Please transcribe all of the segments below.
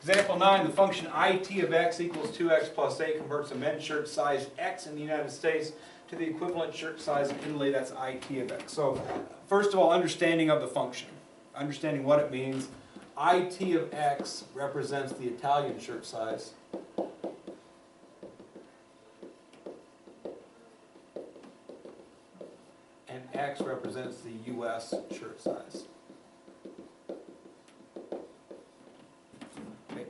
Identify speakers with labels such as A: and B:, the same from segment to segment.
A: Example 9, the function it of x equals 2x plus 8 converts a men's shirt size x in the United States to the equivalent shirt size in Italy. That's it of x. So first of all, understanding of the function. Understanding what it means. It of x represents the Italian shirt size. And x represents the US shirt size. Okay.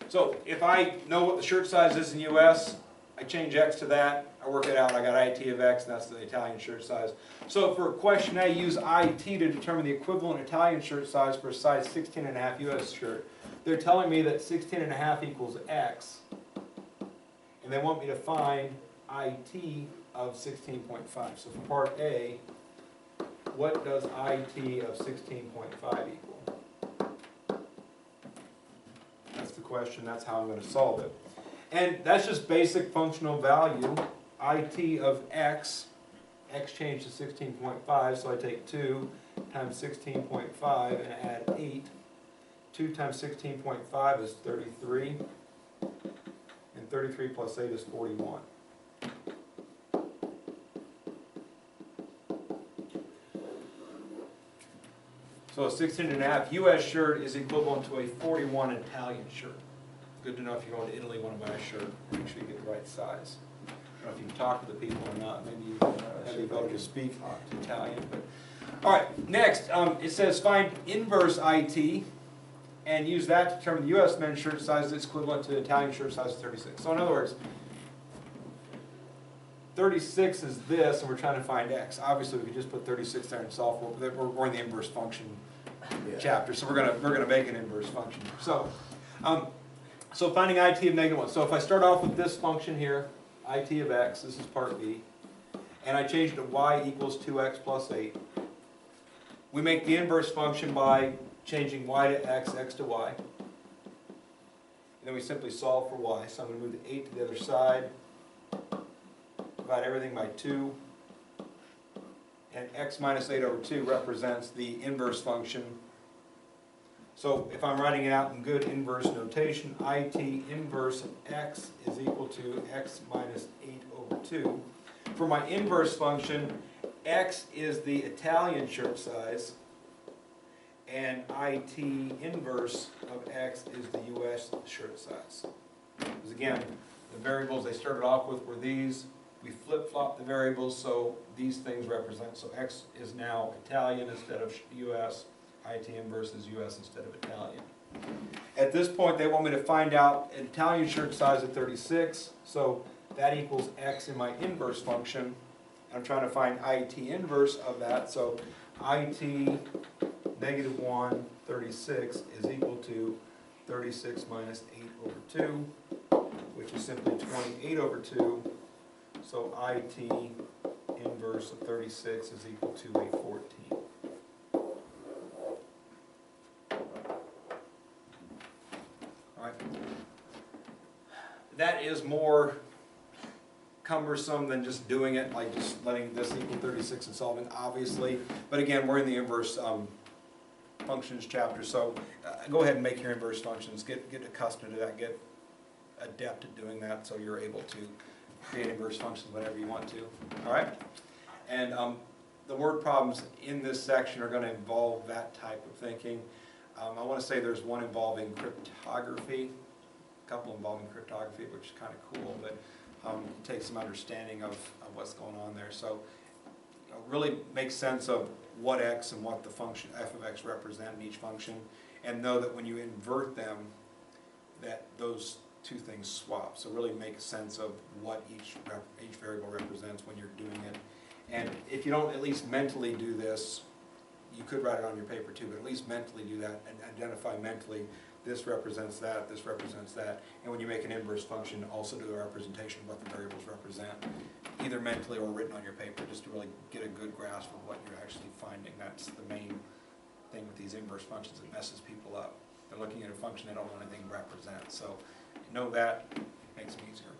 A: So if I know what the shirt size is in US, I change x to that, I work it out, I got it of x, and that's the Italian shirt size. So for question A, use it to determine the equivalent Italian shirt size for a size 16.5 US shirt. They're telling me that 16.5 equals x, and they want me to find it of 16.5. So for part A, what does it of 16.5 equal? That's the question, that's how I'm going to solve it. And that's just basic functional value. It of x changed to 16.5, so I take 2 times 16.5 and add 8. 2 times 16.5 is 33, and 33 plus 8 is 41. So a 16.5 US shirt is equivalent to a 41 Italian shirt. Good to know if you're going to Italy and want to buy a shirt, make sure you get the right size. I don't know if you can talk to the people or not. Maybe you have the ability to speak Italian. But. All right, next it says find inverse it and use that to determine the US men's shirt size that's equivalent to the Italian shirt size of 36. So in other words, 36 is this, and we're trying to find x. Obviously, we could just put 36 there and solve for it, but we're in the inverse function chapter, so we're gonna make an inverse function. So, so finding it of -1. So if I start off with this function here, it of x, this is part B, and I change it to y equals 2x plus 8. We make the inverse function by changing y to x, x to y. And then we simply solve for y. So I'm going to move the 8 to the other side. Divide everything by 2, and x minus 8 over 2 represents the inverse function. So if I'm writing it out in good inverse notation, it inverse of x is equal to x minus 8 over 2. For my inverse function, x is the Italian shirt size, and it inverse of x is the US shirt size. Because again, the variables they started off with were these. We flip-flop the variables, so these things represent. So x is now Italian instead of US. It inverse is US instead of Italian. At this point, they want me to find out an Italian shirt size of 36. So that equals x in my inverse function. I'm trying to find it inverse of that. So it -1, 36 is equal to 36 minus 8 over 2, which is simply 28 over 2. So it inverse of 36 is equal to a 14. All right. That is more cumbersome than just doing it, like just letting this equal 36 and solving, obviously. But again, we're in the inverse functions chapter, so go ahead and make your inverse functions. Get accustomed to that. Get adept at doing that, so you're able to create inverse functions whenever you want to. All right? And the word problems in this section are going to involve that type of thinking. I want to say there's one involving cryptography, a couple involving cryptography, which is kind of cool, but it takes some understanding of what's going on there. So really make sense of what x and what the function f of x represent in each function, and know that when you invert them, that those two things swap. So really make sense of what each variable represents when you're doing it. And if you don't at least mentally do this, you could write it on your paper too, but at least mentally do that and identify mentally this represents that, this represents that. And when you make an inverse function, also do a representation of what the variables represent, either mentally or written on your paper, just to really get a good grasp of what you're actually finding. That's the main thing with these inverse functions that messes people up. They're looking at a function they don't know anything represents. So know that, makes it easier.